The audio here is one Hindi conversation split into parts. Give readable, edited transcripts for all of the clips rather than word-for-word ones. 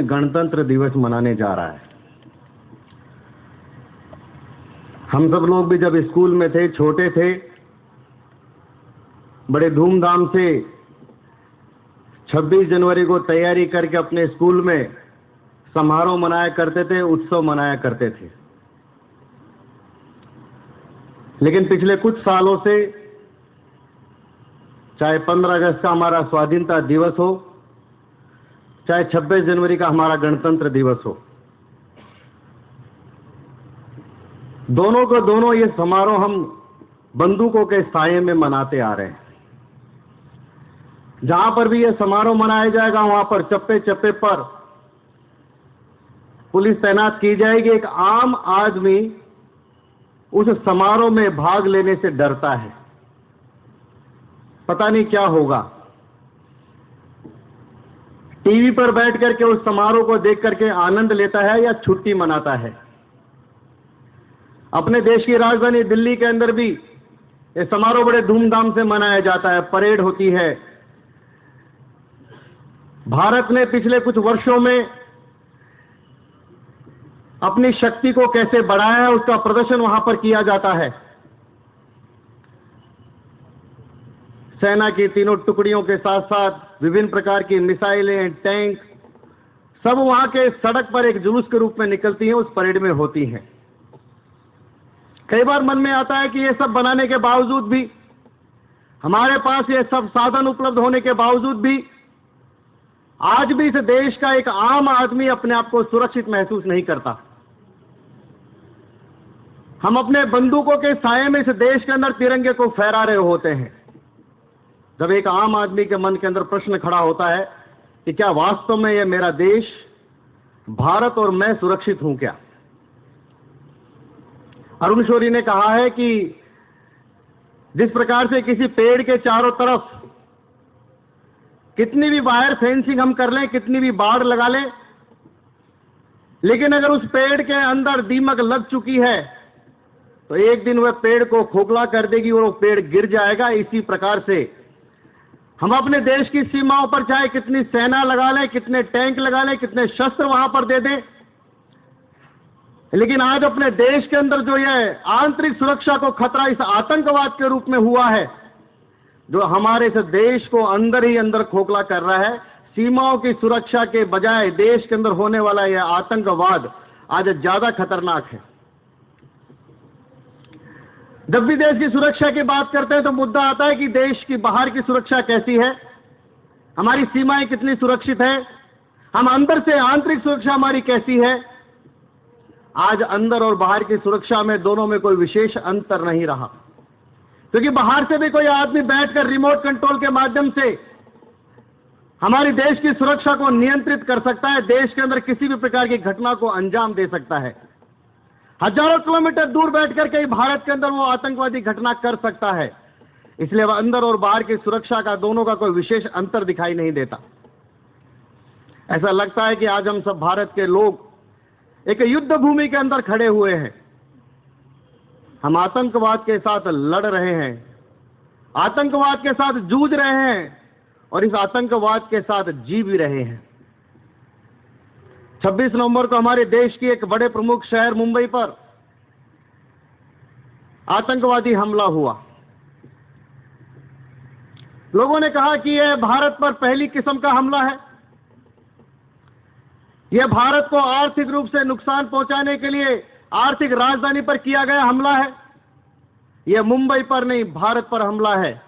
गणतंत्र दिवस मनाने जा रहा है। हम सब लोग भी जब स्कूल में थे, छोटे थे, बड़े धूमधाम से 26 जनवरी को तैयारी करके अपने स्कूल में समारोह मनाया करते थे, उत्सव मनाया करते थे। लेकिन पिछले कुछ सालों से, चाहे 15 अगस्त का हमारा स्वाधीनता दिवस हो, चाहे 26 जनवरी का हमारा गणतंत्र दिवस हो, दोनों को दोनों ये समारोह हम बंदूकों के साये में मनाते आ रहे हैं। जहां पर भी ये समारोह मनाया जाएगा वहां पर चप्पे चप्पे पर पुलिस तैनात की जाएगी। एक आम आदमी उस समारोह में भाग लेने से डरता है, पता नहीं क्या होगा। टीवी पर बैठ करके उस समारोह को देख करके आनंद लेता है या छुट्टी मनाता है। अपने देश की राजधानी दिल्ली के अंदर भी ये समारोह बड़े धूमधाम से मनाया जाता है, परेड होती है। भारत ने पिछले कुछ वर्षों में अपनी शक्ति को कैसे बढ़ाया है, उसका प्रदर्शन वहां पर किया जाता है। सेना की तीनों टुकड़ियों के साथ साथ विभिन्न प्रकार की मिसाइलें, टैंक, सब वहां के सड़क पर एक जुलूस के रूप में निकलती हैं, उस परेड में होती हैं। कई बार मन में आता है कि ये सब बनाने के बावजूद भी, हमारे पास ये सब साधन उपलब्ध होने के बावजूद भी, आज भी इस देश का एक आम आदमी अपने आप को सुरक्षित महसूस नहीं करता। हम अपने बंदूकों के साये में इस देश के अंदर तिरंगे को फहरा रहे होते हैं। जब एक आम आदमी के मन के अंदर प्रश्न खड़ा होता है कि क्या वास्तव में यह मेरा देश भारत और मैं सुरक्षित हूं क्या? अरुण शौरी ने कहा है कि जिस प्रकार से किसी पेड़ के चारों तरफ कितनी भी वायर फेंसिंग हम कर लें, कितनी भी बाड़ लगा लें, लेकिन अगर उस पेड़ के अंदर दीमक लग चुकी है तो एक दिन वह पेड़ को खोखला कर देगी और वो पेड़ गिर जाएगा। इसी प्रकार से हम अपने देश की सीमाओं पर चाहे कितनी सेना लगा लें, कितने टैंक लगा लें, कितने शस्त्र वहां पर दे दें, लेकिन आज अपने देश के अंदर जो यह आंतरिक सुरक्षा को खतरा इस आतंकवाद के रूप में हुआ है, जो हमारे इस देश को अंदर ही अंदर खोखला कर रहा है, सीमाओं की सुरक्षा के बजाय देश के अंदर होने वाला यह आतंकवाद आज ज्यादा खतरनाक है। जब भी देश की सुरक्षा की बात करते हैं तो मुद्दा आता है कि देश की बाहर की सुरक्षा कैसी है, हमारी सीमाएं कितनी सुरक्षित है, हम अंदर से आंतरिक सुरक्षा हमारी कैसी है। आज अंदर और बाहर की सुरक्षा में दोनों में कोई विशेष अंतर नहीं रहा, क्योंकि बाहर से भी कोई आदमी बैठकर रिमोट कंट्रोल के माध्यम से हमारी देश की सुरक्षा को नियंत्रित कर सकता है, देश के अंदर किसी भी प्रकार की घटना को अंजाम दे सकता है। हजारों किलोमीटर दूर बैठकर के भारत के अंदर वो आतंकवादी घटना कर सकता है। इसलिए वह अंदर और बाहर की सुरक्षा का दोनों का कोई विशेष अंतर दिखाई नहीं देता। ऐसा लगता है कि आज हम सब भारत के लोग एक युद्ध भूमि के अंदर खड़े हुए हैं। हम आतंकवाद के साथ लड़ रहे हैं, आतंकवाद के साथ जूझ रहे हैं और इस आतंकवाद के साथ जी भी रहे हैं। 26 नवंबर को हमारे देश की एक बड़े प्रमुख शहर मुंबई पर आतंकवादी हमला हुआ। लोगों ने कहा कि यह भारत पर पहली किस्म का हमला है, यह भारत को आर्थिक रूप से नुकसान पहुंचाने के लिए आर्थिक राजधानी पर किया गया हमला है। यह मुंबई पर नहीं, भारत पर हमला है।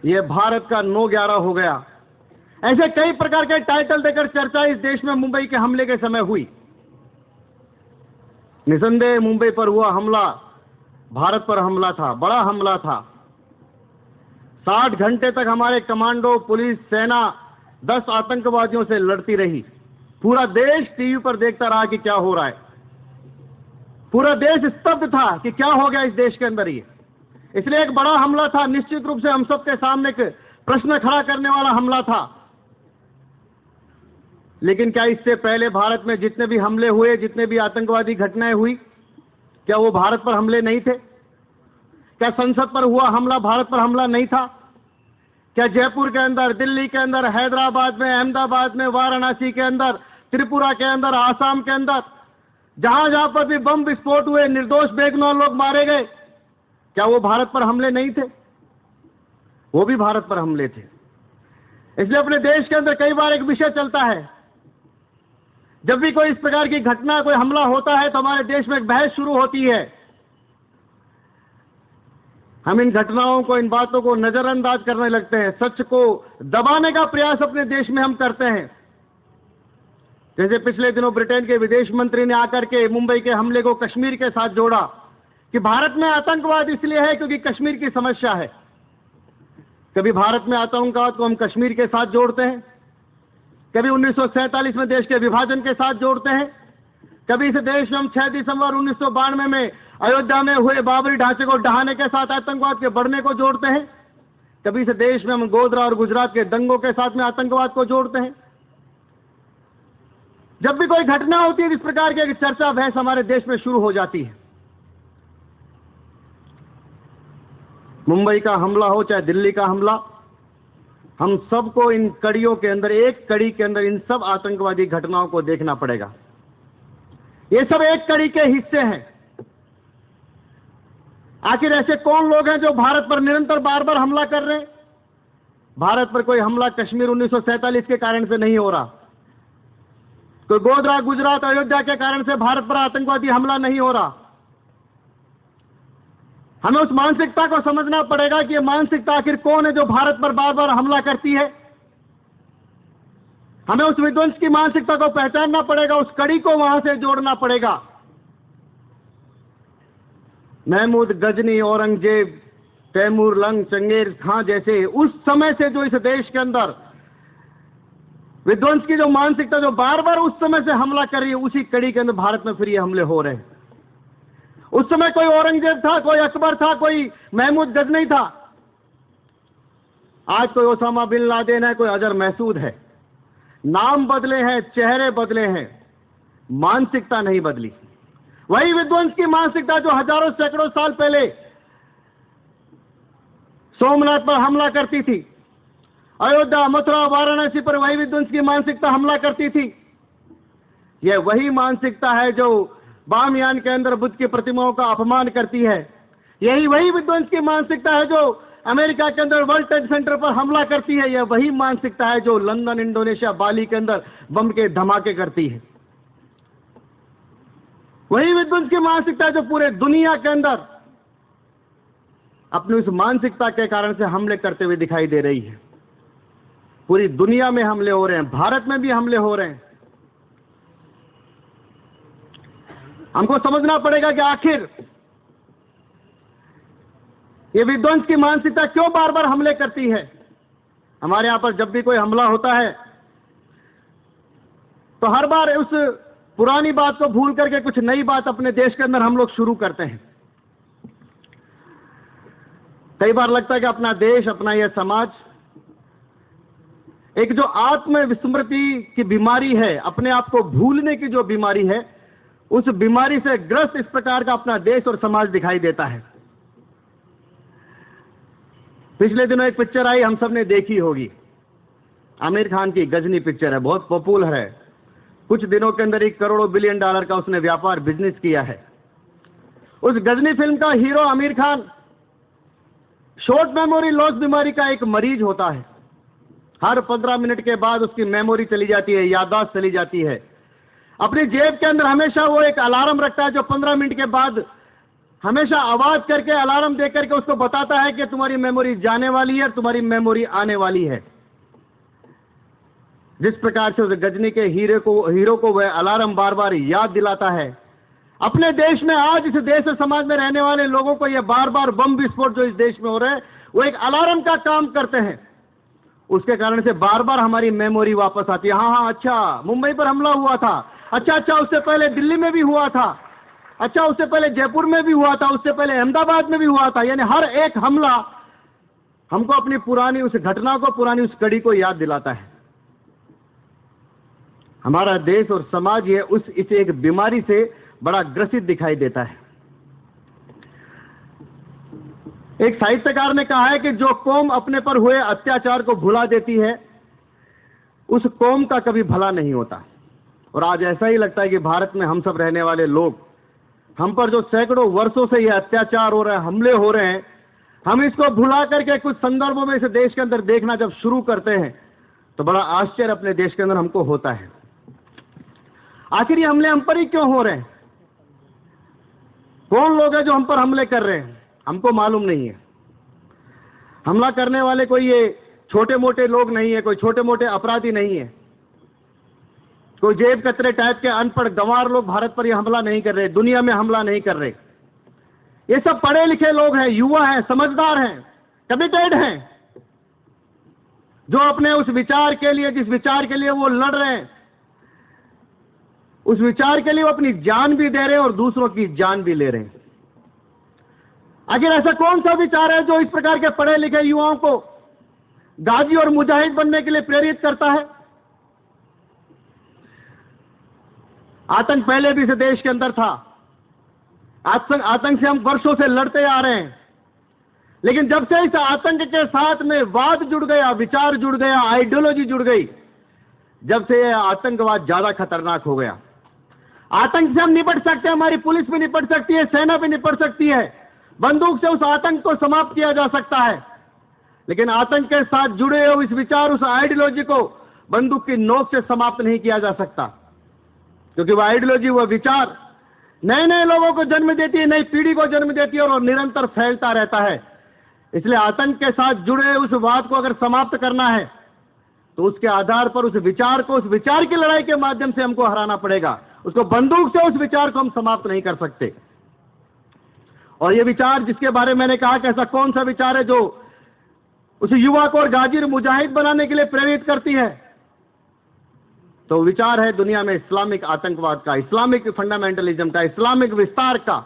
यह भारत का 9/11 हो गया। ऐसे कई प्रकार के टाइटल देकर चर्चा इस देश में मुंबई के हमले के समय हुई। निसंदेह मुंबई पर हुआ हमला भारत पर हमला था, बड़ा हमला था। 60 घंटे तक हमारे कमांडो, पुलिस, सेना 10 आतंकवादियों से लड़ती रही। पूरा देश टीवी पर देखता रहा कि क्या हो रहा है। पूरा देश स्तब्ध था कि क्या हो गया इस देश के अंदर। ये इसलिए एक बड़ा हमला था, निश्चित रूप से हम सबके सामने एक प्रश्न खड़ा करने वाला हमला था। लेकिन क्या इससे पहले भारत में जितने भी हमले हुए, जितने भी आतंकवादी घटनाएं हुई, क्या वो भारत पर हमले नहीं थे? क्या संसद पर हुआ हमला भारत पर हमला नहीं था? क्या जयपुर के अंदर, दिल्ली के अंदर, हैदराबाद में, अहमदाबाद में, वाराणसी के अंदर, त्रिपुरा के अंदर, आसाम के अंदर, जहां जहां पर भी बम विस्फोट हुए, निर्दोष बेगुनाह लोग मारे गए, क्या वो भारत पर हमले नहीं थे? वो भी भारत पर हमले थे। इसलिए अपने देश के अंदर कई बार एक विषय चलता है, जब भी कोई इस प्रकार की घटना, कोई हमला होता है तो हमारे देश में एक बहस शुरू होती है। हम इन घटनाओं को, इन बातों को नजरअंदाज करने लगते हैं, सच को दबाने का प्रयास अपने देश में हम करते हैं। जैसे पिछले दिनों ब्रिटेन के विदेश मंत्री ने आकर के मुंबई के हमले को कश्मीर के साथ जोड़ा कि भारत में आतंकवाद इसलिए है क्योंकि कश्मीर की समस्या है। कभी भारत में आतंकवाद को हम कश्मीर के साथ जोड़ते हैं, कभी 1947 में देश के विभाजन के साथ जोड़ते हैं, कभी इस देश में हम 6 दिसंबर 1992 में अयोध्या में हुए बाबरी ढांचे को ढहाने के साथ आतंकवाद के बढ़ने को जोड़ते हैं, कभी इस देश में हम गोधरा और गुजरात के दंगों के साथ में आतंकवाद को जोड़ते हैं। जब भी कोई घटना होती है इस प्रकार की चर्चा बहस हमारे देश में शुरू हो जाती है। मुंबई का हमला हो चाहे दिल्ली का हमला, हम सबको इन कड़ियों के अंदर, एक कड़ी के अंदर इन सब आतंकवादी घटनाओं को देखना पड़ेगा। ये सब एक कड़ी के हिस्से हैं। आखिर ऐसे कौन लोग हैं जो भारत पर निरंतर बार बार हमला कर रहे हैं? भारत पर कोई हमला कश्मीर 1947 के कारण से नहीं हो रहा, कोई गोधरा, गुजरात, अयोध्या के कारण से भारत पर आतंकवादी हमला नहीं हो रहा। हमें उस मानसिकता को समझना पड़ेगा कि ये मानसिकता आखिर कौन है जो भारत पर बार बार हमला करती है। हमें उस विध्वंस की मानसिकता को पहचानना पड़ेगा, उस कड़ी को वहां से जोड़ना पड़ेगा। महमूद गजनी, औरंगजेब, तैमूर लंग, चंगेज खां जैसे उस समय से जो इस देश के अंदर विध्वंस की जो मानसिकता जो बार बार उस समय से हमला कर रही है, उसी कड़ी के अंदर भारत में फिर ये हमले हो रहे हैं। उस समय कोई औरंगजेब था, कोई अकबर था, कोई महमूद गजनी था। आज कोई ओसामा बिन लादेन है, कोई अजहर महसूद है। नाम बदले हैं, चेहरे बदले हैं, मानसिकता नहीं बदली। वही विध्वंस की मानसिकता जो हजारों सैकड़ों साल पहले सोमनाथ पर हमला करती थी, अयोध्या, मथुरा, वाराणसी पर वही विध्वंस की मानसिकता हमला करती थी। यह वही मानसिकता है जो बामयान के अंदर बुद्ध की प्रतिमाओं का अपमान करती है। यही वही विध्वंस की मानसिकता है जो अमेरिका के अंदर वर्ल्ड ट्रेड सेंटर पर हमला करती है। यह वही मानसिकता है जो लंदन, इंडोनेशिया, बाली के अंदर बम के धमाके करती है। वही विध्वंस की मानसिकता है जो पूरे दुनिया के अंदर अपनी उस मानसिकता के कारण से हमले करते हुए दिखाई दे रही है। पूरी दुनिया में हमले हो रहे हैं, भारत में भी हमले हो रहे हैं। हमको समझना पड़ेगा कि आखिर ये विध्वंस की मानसिकता क्यों बार बार हमले करती है। हमारे यहां पर जब भी कोई हमला होता है तो हर बार उस पुरानी बात को भूल करके कुछ नई बात अपने देश के अंदर हम लोग शुरू करते हैं। कई बार लगता है कि अपना देश, अपना यह समाज एक जो आत्मविस्मृति की बीमारी है, अपने आप को भूलने की जो बीमारी है, उस बीमारी से ग्रस्त इस प्रकार का अपना देश और समाज दिखाई देता है। पिछले दिनों एक पिक्चर आई, हम सब ने देखी होगी, आमिर खान की गजनी पिक्चर है, बहुत पॉपुलर है। कुछ दिनों के अंदर 1 करोड़ बिलियन डॉलर का उसने व्यापार बिजनेस किया है। उस गजनी फिल्म का hero Aamir Khan short memory loss बीमारी का एक मरीज होता है। हर 15 मिनट के बाद उसकी मेमोरी चली जाती है, याददाश्त चली जाती है। अपनी जेब के अंदर हमेशा वो एक अलार्म रखता है जो 15 मिनट के बाद हमेशा आवाज करके, अलार्म दे करके उसको बताता है कि तुम्हारी मेमोरी जाने वाली है, तुम्हारी मेमोरी आने वाली है। जिस प्रकार से उस गजनी के हीरो को वह अलार्म बार बार याद दिलाता है, अपने देश में आज इस देश और समाज में रहने वाले लोगों को यह बार बार बम विस्फोट जो इस देश में हो रहे हैं वो एक अलार्म का काम करते हैं। उसके कारण से बार बार हमारी मेमोरी वापस आती है। हाँ, अच्छा मुंबई पर हमला हुआ था, अच्छा उससे पहले दिल्ली में भी हुआ था, अच्छा उससे पहले जयपुर में भी हुआ था, उससे पहले अहमदाबाद में भी हुआ था। यानी हर एक हमला हमको अपनी पुरानी उस घटना को, पुरानी उस कड़ी को याद दिलाता है। हमारा देश और समाज ये इस एक बीमारी से बड़ा ग्रसित दिखाई देता है। एक साहित्यकार ने कहा है कि जो कौम अपने पर हुए अत्याचार को भुला देती है उस कौम का कभी भला नहीं होता। और आज ऐसा ही लगता है कि भारत में हम सब रहने वाले लोग, हम पर जो सैकड़ों वर्षों से ये अत्याचार हो रहे हैं, हमले हो रहे हैं, हम इसको भुला करके कुछ संदर्भों में इसे देश के अंदर देखना जब शुरू करते हैं तो बड़ा आश्चर्य अपने देश के अंदर हमको होता है। आखिर ये हमले हम पर ही क्यों हो रहे हैं? कौन लोग हैं जो हम पर हमले कर रहे हैं? हमको मालूम नहीं है। हमला करने वाले कोई ये छोटे मोटे लोग नहीं है, कोई छोटे मोटे अपराधी नहीं है, कोई जेब कतरे टाइप के अनपढ़ गंवार लोग भारत पर ये हमला नहीं कर रहे, दुनिया में हमला नहीं कर रहे। ये सब पढ़े लिखे लोग हैं, युवा हैं, समझदार हैं, कमिटेड हैं, जो अपने उस विचार के लिए, जिस विचार के लिए वो लड़ रहे हैं, उस विचार के लिए वो अपनी जान भी दे रहे हैं और दूसरों की जान भी ले रहे हैं। आखिर ऐसा कौन सा विचार है जो इस प्रकार के पढ़े लिखे युवाओं को गाजी और मुजाहिद बनने के लिए प्रेरित करता है? आतंक पहले भी इस देश के अंदर था। आतंक से हम वर्षों से लड़ते आ रहे हैं, लेकिन जब से इस आतंक के साथ में वाद जुड़ गया, विचार जुड़ गया, आइडियोलॉजी जुड़ गई, जब से यह आतंकवाद ज्यादा खतरनाक हो गया। आतंक से हम निपट सकते हैं, हमारी पुलिस भी निपट सकती है, सेना भी निपट सकती है, बंदूक से उस आतंक को समाप्त किया जा सकता है, लेकिन आतंक के साथ जुड़े हुए इस विचार, उस आइडियोलॉजी को बंदूक की नोक से समाप्त नहीं किया जा सकता, क्योंकि वह आइडियोलॉजी, वह विचार नए नए लोगों को जन्म देती है, नई पीढ़ी को जन्म देती है और निरंतर फैलता रहता है। इसलिए आतंक के साथ जुड़े उस वाद को अगर समाप्त करना है तो उसके आधार पर उस विचार को, उस विचार की लड़ाई के माध्यम से हमको हराना पड़ेगा। उसको बंदूक से उस विचार को हम समाप्त नहीं कर सकते। और ये विचार जिसके बारे में मैंने कहा कि ऐसा कौन सा विचार है जो उस युवा को और गाजिर मुजाहिद बनाने के लिए प्रेरित करती है, तो विचार है दुनिया में इस्लामिक आतंकवाद का, इस्लामिक फंडामेंटलिज्म का, इस्लामिक विस्तार का,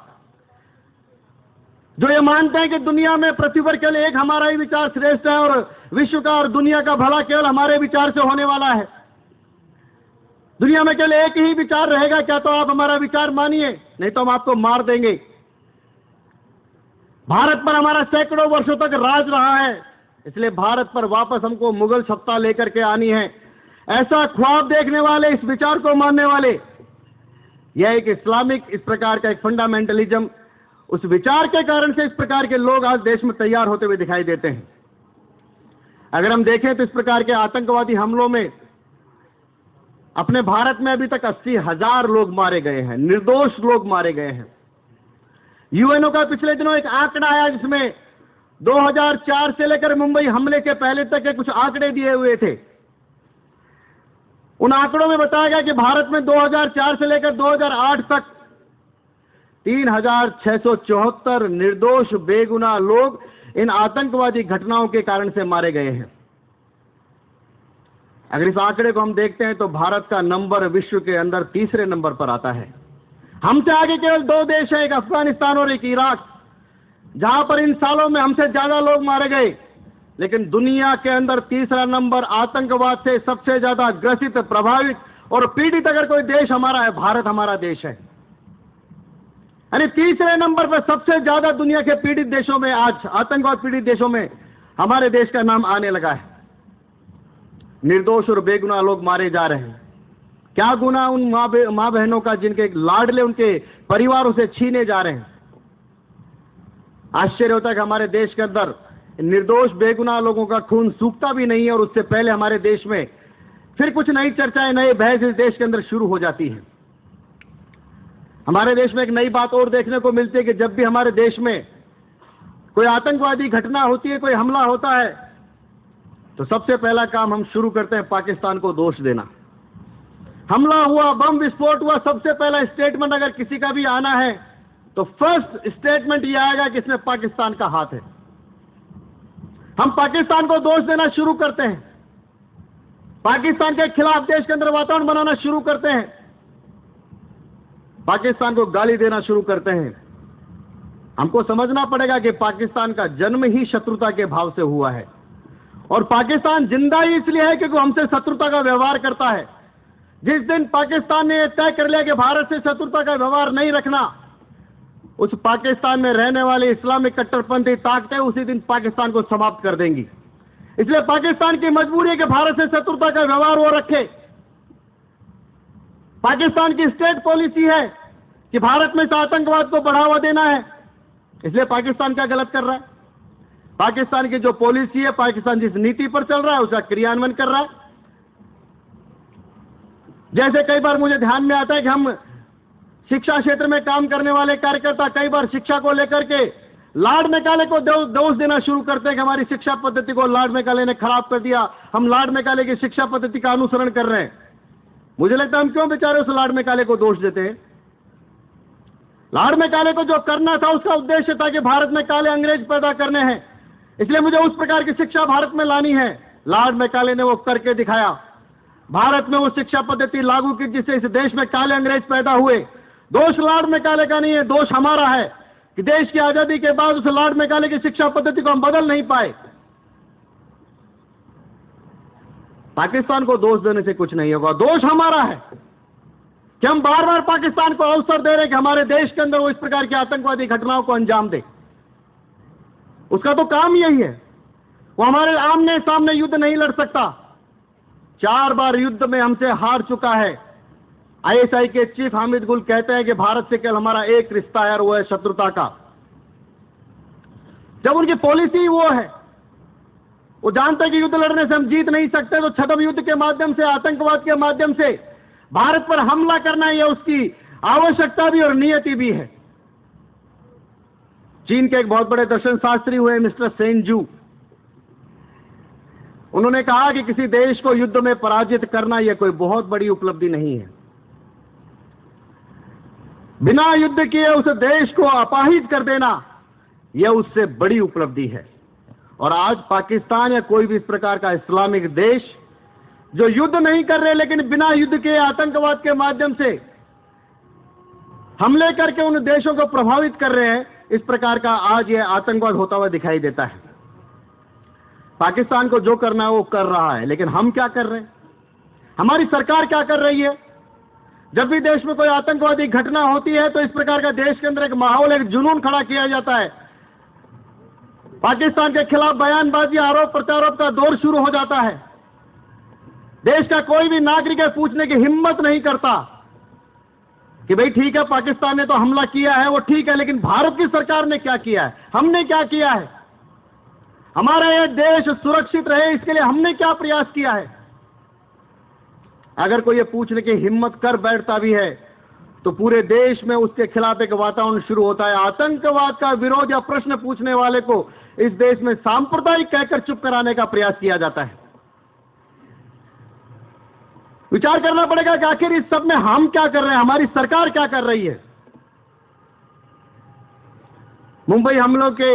जो ये मानते हैं कि दुनिया में, पृथ्वी पर केवल एक हमारा ही विचार श्रेष्ठ है और विश्व का और दुनिया का भला केवल हमारे विचार से होने वाला है। दुनिया में केवल एक ही विचार रहेगा, क्या तो आप हमारा विचार मानिए, नहीं तो हम आपको मार देंगे। भारत पर हमारा सैकड़ों वर्षों तक राज रहा है, इसलिए भारत पर वापस हमको मुगल सत्ता लेकर के आनी है। ऐसा ख्वाब देखने वाले, इस विचार को मानने वाले, यह एक इस्लामिक, इस प्रकार का एक फंडामेंटलिज्म, उस विचार के कारण से इस प्रकार के लोग आज देश में तैयार होते हुए दिखाई देते हैं। अगर हम देखें तो इस प्रकार के आतंकवादी हमलों में अपने भारत में अभी तक 80,000 लोग मारे गए हैं, निर्दोष लोग मारे गए हैं। यूएनओ का पिछले दिनों एक आंकड़ा आया जिसमें 2004 से लेकर मुंबई हमले के पहले तक के कुछ आंकड़े दिए हुए थे। उन आंकड़ों में बताया गया कि भारत में 2004 से लेकर 2008 तक 3,674 निर्दोष बेगुनाह लोग इन आतंकवादी घटनाओं के कारण से मारे गए हैं। अगर इस आंकड़े को हम देखते हैं तो भारत का नंबर विश्व के अंदर तीसरे नंबर पर आता है। हमसे आगे केवल 2 देश हैं, एक अफगानिस्तान और एक इराक, जहां पर इन सालों में हमसे ज्यादा लोग मारे गए, लेकिन दुनिया के अंदर तीसरा नंबर आतंकवाद से सबसे ज्यादा ग्रसित, प्रभावित और पीड़ित अगर कोई देश हमारा है, भारत हमारा देश है। यानी तीसरे नंबर पर सबसे ज्यादा दुनिया के पीड़ित देशों में, आज आतंकवाद पीड़ित देशों में हमारे देश का नाम आने लगा है। निर्दोष और बेगुनाह लोग मारे जा रहे हैं। क्या गुनाह उन मां बहनों का जिनके लाडले उनके परिवारों से छीने जा रहे हैं। आश्चर्य होता है कि हमारे देश के अंदर निर्दोष बेगुनाह लोगों का खून सूखता भी नहीं है और उससे पहले हमारे देश में फिर कुछ नई चर्चाएं, नए बहस इस देश के अंदर शुरू हो जाती है। हमारे देश में एक नई बात और देखने को मिलती है कि जब भी हमारे देश में कोई आतंकवादी घटना होती है, कोई हमला होता है, तो सबसे पहला काम हम शुरू करते हैं पाकिस्तान को दोष देना। हमला हुआ, बम विस्फोट हुआ, सबसे पहला स्टेटमेंट अगर किसी का भी आना है तो फर्स्ट स्टेटमेंट यह आएगा कि इसमें पाकिस्तान का हाथ है। हम पाकिस्तान को दोष देना शुरू करते हैं, पाकिस्तान के खिलाफ देश के अंदर वातावरण बनाना शुरू करते हैं, पाकिस्तान को गाली देना शुरू करते हैं। हमको समझना पड़ेगा कि पाकिस्तान का जन्म ही शत्रुता के भाव से हुआ है और पाकिस्तान जिंदा ही इसलिए है क्योंकि हमसे शत्रुता का व्यवहार करता है। जिस दिन पाकिस्तान ने तय कर लिया कि भारत से शत्रुता का व्यवहार नहीं रखना, उस पाकिस्तान में रहने वाले इस्लामिक कट्टरपंथी ताकतें उसी दिन पाकिस्तान को समाप्त कर देंगी। इसलिए पाकिस्तान की मजबूरी है कि भारत से शत्रुता का व्यवहार वो रखे। पाकिस्तान की स्टेट पॉलिसी है कि भारत में से आतंकवाद को बढ़ावा देना है। इसलिए पाकिस्तान क्या गलत कर रहा है? पाकिस्तान की जो पॉलिसी है, पाकिस्तान जिस नीति पर चल रहा है उसका क्रियान्वयन कर रहा है। जैसे कई बार मुझे ध्यान में आता है कि हम शिक्षा क्षेत्र में काम करने वाले कार्यकर्ता कई बार शिक्षा को लेकर के लार्ड मैकाले को दोष देना शुरू करते हैं कि हमारी शिक्षा पद्धति को लार्ड मैकाले ने खराब कर दिया, हम लार्ड मैकाले की शिक्षा पद्धति का अनुसरण कर रहे हैं। मुझे लगता है हम क्यों बेचारे उस लार्ड मैकाले को दोष देते हैं? लार्ड मैकाले को जो करना था उसका उद्देश्य था कि भारत में काले अंग्रेज पैदा करने हैं, इसलिए मुझे उस प्रकार की शिक्षा भारत में लानी है। लार्ड मैकाले ने वो करके दिखाया। भारत में वो शिक्षा पद्धति लागू की जिससे इस देश में काले अंग्रेज पैदा हुए। दोष लार्ड मैकाले का नहीं है, दोष हमारा है कि देश की आजादी के बाद उस लार्ड मैकाले की शिक्षा पद्धति को हम बदल नहीं पाए। पाकिस्तान को दोष देने से कुछ नहीं होगा, दोष हमारा है कि हम बार बार पाकिस्तान को अवसर दे रहे हैं कि हमारे देश के अंदर वो इस प्रकार की आतंकवादी घटनाओं को अंजाम दे। उसका तो काम यही है, वो हमारे आमने सामने युद्ध नहीं लड़ सकता। 4 बार युद्ध में हमसे हार चुका है। आईएसआई के चीफ हामिद गुल कहते हैं कि भारत से केवल हमारा एक रिश्ता है और वो है शत्रुता का। जब उनकी पॉलिसी वो है, वो जानते हैं कि युद्ध लड़ने से हम जीत नहीं सकते, तो छद्म युद्ध के माध्यम से, आतंकवाद के माध्यम से भारत पर हमला करना यह उसकी आवश्यकता भी और नियति भी है। चीन के एक बहुत बड़े दर्शन शास्त्री हुए मिस्टर सेन जू, उन्होंने कहा कि किसी देश को युद्ध में पराजित करना यह कोई बहुत बड़ी उपलब्धि नहीं है। बिना युद्ध किए उस देश को अपाहिज कर देना यह उससे बड़ी उपलब्धि है। और आज पाकिस्तान या कोई भी इस प्रकार का इस्लामिक देश जो युद्ध नहीं कर रहे लेकिन बिना युद्ध के आतंकवाद के माध्यम से हमले करके उन देशों को प्रभावित कर रहे हैं, इस प्रकार का आज यह आतंकवाद होता हुआ दिखाई देता है। पाकिस्तान को जो करना है वो कर रहा है, लेकिन हम क्या कर रहे हैं? हमारी सरकार क्या कर रही है? जब भी देश में कोई आतंकवादी घटना होती है तो इस प्रकार का देश के अंदर एक माहौल, एक जुनून खड़ा किया जाता है। पाकिस्तान के खिलाफ बयानबाजी, आरोप प्रत्यारोप का दौर शुरू हो जाता है। देश का कोई भी नागरिक पूछने की हिम्मत नहीं करता कि भाई ठीक है, पाकिस्तान ने तो हमला किया है, वो ठीक है, लेकिन भारत की सरकार ने क्या किया है, हमने क्या किया है, हमारा यह देश सुरक्षित रहे इसके लिए हमने क्या प्रयास किया है। अगर कोई ये पूछने की हिम्मत कर बैठता भी है तो पूरे देश में उसके खिलाफ एक वातावरण शुरू होता है। आतंकवाद का विरोध या प्रश्न पूछने वाले को इस देश में सांप्रदायिक कहकर चुप कराने का प्रयास किया जाता है। विचार करना पड़ेगा कि आखिर इस सब में हम क्या कर रहे हैं, हमारी सरकार क्या कर रही है। मुंबई हमलों के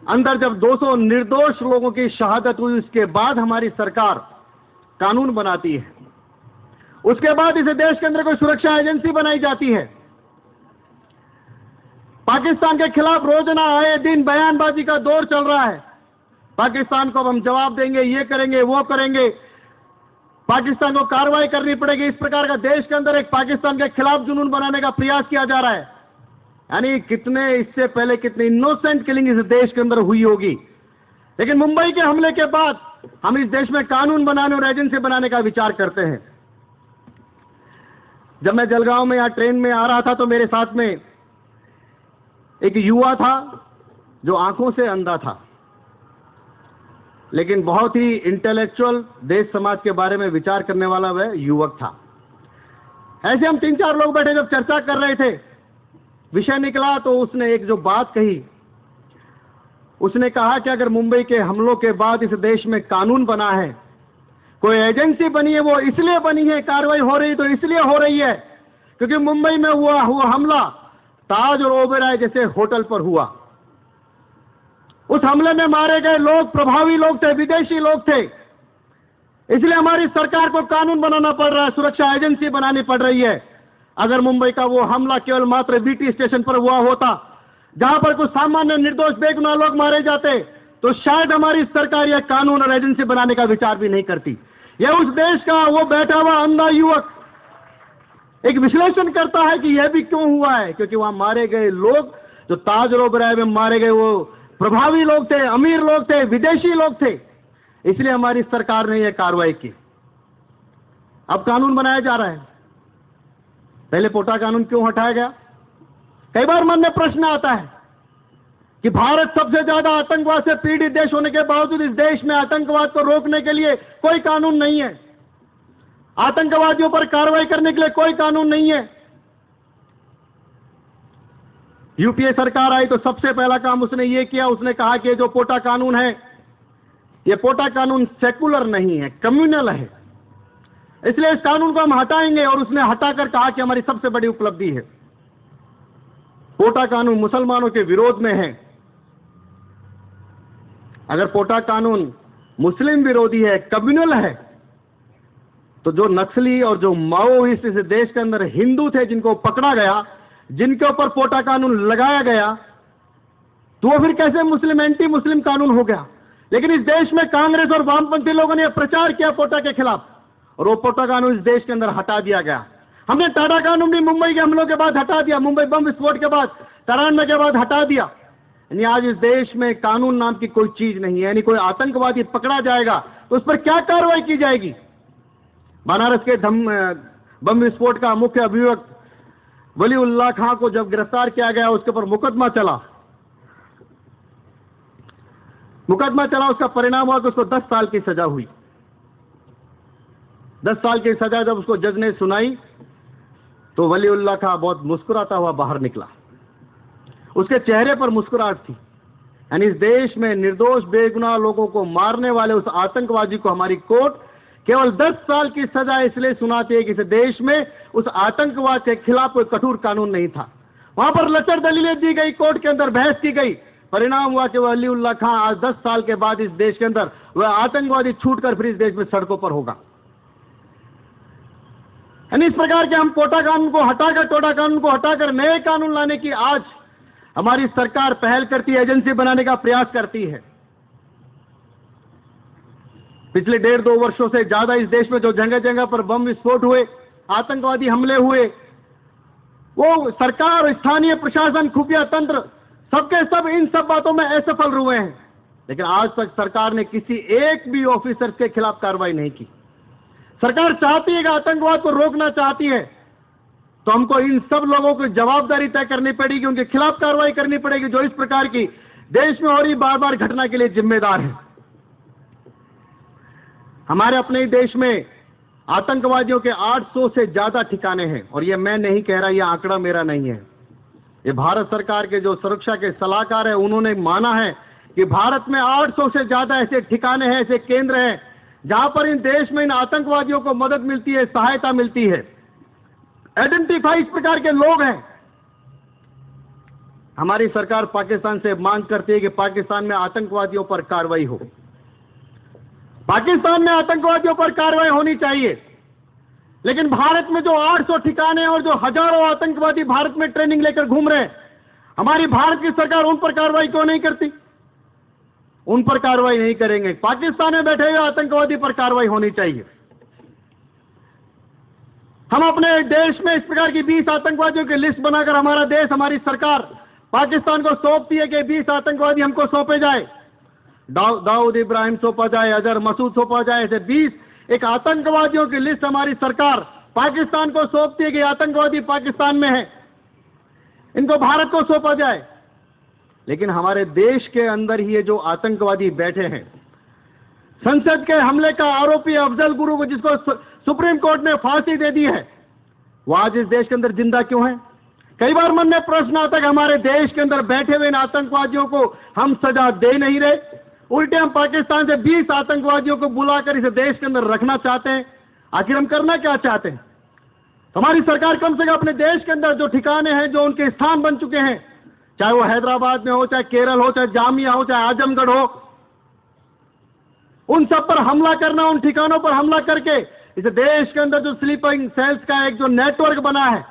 अंदर जब 200 निर्दोष लोगों की शहादत हुई, उसके बाद हमारी सरकार कानून बनाती है। उसके बाद इस देश के अंदर कोई सुरक्षा एजेंसी बनाई जाती है। पाकिस्तान के खिलाफ रोजाना आए दिन बयानबाजी का दौर चल रहा है। पाकिस्तान को अब हम जवाब देंगे, ये करेंगे, वो करेंगे, पाकिस्तान को कार्रवाई करनी पड़ेगी। इस प्रकार का देश के अंदर एक पाकिस्तान के खिलाफ जुनून बनाने का प्रयास किया जा रहा है। यानी कितने इससे पहले कितनी इनोसेंट किलिंग इस देश के अंदर हुई होगी, लेकिन मुंबई के हमले के बाद हम इस देश में कानून बनाने और एजेंसी बनाने का विचार करते हैं। जब मैं जलगांव में यहाँ ट्रेन में आ रहा था तो मेरे साथ में एक युवा था जो आंखों से अंधा था, लेकिन बहुत ही इंटेलेक्चुअल, देश समाज के बारे में विचार करने वाला वह युवक था। ऐसे हम 3-4 लोग बैठे जब चर्चा कर रहे थे, विषय निकला तो उसने एक जो बात कही, उसने कहा कि अगर मुंबई के हमलों के बाद इस देश में कानून बना है, कोई एजेंसी बनी है, वो इसलिए बनी है, कार्रवाई हो रही तो इसलिए हो रही है क्योंकि मुंबई में हुआ हमला ताज और ओबेरॉय जैसे होटल पर हुआ। उस हमले में मारे गए लोग प्रभावी लोग थे, विदेशी लोग थे, इसलिए हमारी सरकार को कानून बनाना पड़ रहा है, सुरक्षा एजेंसी बनानी पड़ रही है। अगर मुंबई का वो हमला केवल मात्र बीटी स्टेशन पर हुआ होता, जहां पर कुछ सामान्य निर्दोष बेगुनाह लोग मारे जाते, तो शायद हमारी सरकार यह कानून और एजेंसी बनाने का विचार भी नहीं करती। यह उस देश का वो बैठा हुआ अंधा युवक एक विश्लेषण करता है कि यह भी क्यों हुआ है, क्योंकि वहां मारे गए लोग जो ताज रोबराय में मारे गए वो प्रभावी लोग थे, अमीर लोग थे, विदेशी लोग थे, इसलिए हमारी सरकार ने यह कार्रवाई की। अब कानून बनाया जा रहा है, पहले पोटा कानून क्यों हटाया गया? कई बार मन में प्रश्न आता है कि भारत सबसे ज्यादा आतंकवाद से पीड़ित देश होने के बावजूद इस देश में आतंकवाद को रोकने के लिए कोई कानून नहीं है, आतंकवादियों पर कार्रवाई करने के लिए कोई कानून नहीं है। यूपीए सरकार आई तो सबसे पहला काम उसने ये किया, उसने कहा कि जो पोटा कानून है, ये पोटा कानून सेकुलर नहीं है, कम्युनल है, इसलिए इस कानून को हम हटाएंगे। और उसने हटाकर कहा कि हमारी सबसे बड़ी उपलब्धि है, पोटा कानून मुसलमानों के विरोध में है। अगर पोटा कानून मुस्लिम विरोधी है, कम्युनल है, तो जो नक्सली और जो माओइस्ट इस देश के अंदर हिंदू थे जिनको पकड़ा गया, जिनके ऊपर पोटा कानून लगाया गया, तो वो फिर कैसे मुस्लिम एंटी मुस्लिम कानून हो गया? लेकिन इस देश में कांग्रेस और वामपंथी लोगों ने प्रचार किया पोटा के खिलाफ, और वो पोटा कानून इस देश के अंदर हटा दिया गया। हमने टाटा कानून भी मुंबई के हमलों के बाद हटा दिया, मुंबई बम विस्फोट के बाद, 93 के बाद हटा दिया। यानी आज इस देश में कानून नाम की कोई चीज नहीं है। यानी कोई आतंकवादी पकड़ा जाएगा तो उस पर क्या कार्रवाई की जाएगी? बनारस के बम विस्फोट का मुख्य अभियुक्त वलीउल्लाह खां को जब गिरफ्तार किया गया, उसके ऊपर मुकदमा चला, उसका परिणाम हुआ कि उसको 10 साल की सजा हुई। 10 साल की सजा जब उसको जज ने सुनाई तो वलीउल्लाह खां बहुत मुस्कुराता हुआ बाहर निकला, उसके चेहरे पर मुस्कुराहट थी। यानी इस देश में निर्दोष बेगुनाह लोगों को मारने वाले उस आतंकवादी को हमारी कोर्ट केवल 10 साल की सजा इसलिए सुनाती है कि इस देश में उस आतंकवाद के खिलाफ कोई कठोर कानून नहीं था। वहां पर लचर दलीलें दी गई, कोर्ट के अंदर बहस की गई, परिणाम हुआ कि वलीउल्लाह खां आज 10 साल के बाद इस देश के अंदर वह आतंकवादी छूटकर फिर इस देश में सड़कों पर होगा। यानी इस प्रकार के हम पोटा कानून को हटाकर, टोटा कानून को हटाकर नए कानून लाने की आज हमारी सरकार पहल करती है, एजेंसी बनाने का प्रयास करती है। पिछले 1.5-2 वर्षों से ज्यादा इस देश में जो जगह जगह पर बम विस्फोट हुए, आतंकवादी हमले हुए, वो सरकार और स्थानीय प्रशासन, खुफिया तंत्र, सबके सब इन सब बातों में असफल हुए हैं। लेकिन आज तक सरकार ने किसी एक भी ऑफिसर के खिलाफ कार्रवाई नहीं की। सरकार चाहती है कि आतंकवाद को रोकना चाहती है, तो हमको इन सब लोगों की जवाबदारी तय करनी पड़ेगी, उनके खिलाफ कार्रवाई करनी पड़ेगी जो इस प्रकार की देश में हो रही बार बार घटना के लिए जिम्मेदार है। हमारे अपने देश में आतंकवादियों के 800 से ज्यादा ठिकाने हैं, और ये मैं नहीं कह रहा, ये आंकड़ा मेरा नहीं है, ये भारत सरकार के जो सुरक्षा के सलाहकार है उन्होंने माना है कि भारत में 800 से ज्यादा ऐसे ठिकाने हैं, ऐसे केंद्र हैं जहां पर इन देश में इन आतंकवादियों को मदद मिलती है, सहायता मिलती है। आइडेंटिफाई इस प्रकार के लोग हैं। हमारी सरकार पाकिस्तान से मांग करती है कि पाकिस्तान में आतंकवादियों पर कार्रवाई हो, पाकिस्तान में आतंकवादियों पर कार्रवाई होनी चाहिए। लेकिन भारत में जो 800 ठिकाने और जो हजारों आतंकवादी भारत में ट्रेनिंग लेकर घूम रहे हैं, हमारी भारत की सरकार उन पर कार्रवाई क्यों नहीं करती? उन पर कार्रवाई नहीं करेंगे, पाकिस्तान में बैठे हुए आतंकवादी पर कार्रवाई होनी चाहिए। हम अपने देश में इस प्रकार की 20 आतंकवादियों की लिस्ट बनाकर हमारा देश, हमारी सरकार पाकिस्तान को सौंपती है कि 20 आतंकवादी हमको सौंपे जाए, दाऊद इब्राहिम सौंपा जाए, अजहर मसूद सौंपा जाए, ऐसे 20 एक आतंकवादियों की लिस्ट हमारी सरकार पाकिस्तान को सौंपती है कि आतंकवादी पाकिस्तान में है, इनको भारत को सौंपा जाए। लेकिन हमारे देश के अंदर ही ये जो आतंकवादी बैठे हैं, संसद के हमले का आरोपी अफजल गुरु को जिसको सुप्रीम कोर्ट ने फांसी दे दी है, वो आज इस देश के अंदर जिंदा क्यों है? कई बार मन में प्रश्न आता है कि हमारे देश के अंदर बैठे हुए इन आतंकवादियों को हम सजा दे नहीं रहे, उल्टे हम पाकिस्तान से 20 आतंकवादियों को बुलाकर इस देश के अंदर रखना चाहते हैं। आखिर हम करना क्या चाहते हैं? हमारी सरकार कम से कम अपने देश के अंदर जो ठिकाने हैं, जो उनके स्थान बन चुके हैं, चाहे वो हैदराबाद में हो, चाहे केरल हो, चाहे जामिया हो, चाहे आजमगढ़ हो, उन सब पर हमला करना, उन ठिकानों पर हमला करके इस देश के अंदर जो स्लीपिंग सेल्स का एक जो नेटवर्क बना है,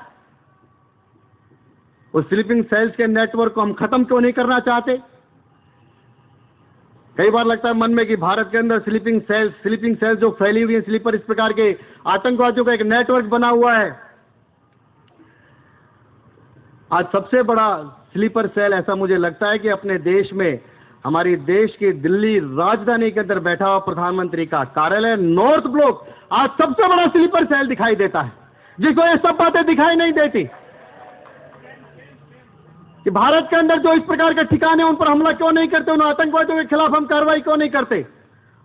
उस स्लीपिंग सेल्स के नेटवर्क को हम खत्म क्यों नहीं करना चाहते? कई बार लगता है मन में कि भारत के अंदर स्लीपिंग सेल्स जो फैली हुई है, स्लीपर इस प्रकार के आतंकवादियों का एक नेटवर्क बना हुआ है, आज सबसे बड़ा स्लीपर सेल ऐसा मुझे लगता है कि अपने देश में, हमारी देश की दिल्ली राजधानी के अंदर बैठा हुआ प्रधानमंत्री का कार्यालय नॉर्थ ब्लॉक आज सबसे बड़ा स्लीपर सेल दिखाई देता है, जिसको ये सब बातें दिखाई नहीं देती कि भारत के अंदर जो इस प्रकार के ठिकाने उन पर हमला क्यों नहीं करते, उन आतंकवादियों के खिलाफ हम कार्रवाई क्यों नहीं करते।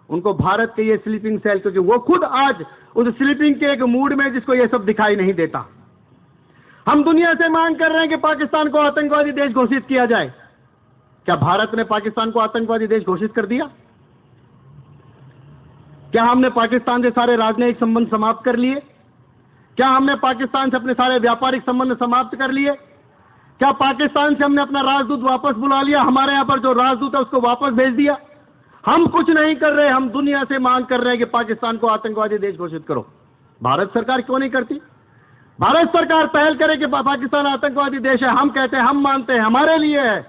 उनको भारत के ये स्लीपिंग सेल, क्योंकि वो खुद आज उस स्लीपिंग के एक मूड में जिसको ये सब दिखाई नहीं देता। हम दुनिया से मांग कर रहे हैं कि पाकिस्तान को आतंकवादी देश घोषित किया जाए। क्या भारत ने पाकिस्तान को आतंकवादी देश घोषित कर दिया? क्या हमने पाकिस्तान से सारे राजनयिक संबंध समाप्त कर लिए? क्या हमने पाकिस्तान से अपने सारे व्यापारिक संबंध समाप्त कर लिए? क्या पाकिस्तान से हमने अपना राजदूत वापस बुला लिया? हमारे यहां पर जो राजदूत है उसको वापस भेज दिया? हम कुछ नहीं कर रहे, हम दुनिया से मांग कर रहे हैं कि पाकिस्तान को आतंकवादी देश घोषित करो। भारत सरकार क्यों नहीं करती? भारत सरकार पहल करे कि पाकिस्तान आतंकवादी देश है, हम कहते हैं, हम मानते हैं, हमारे लिए है,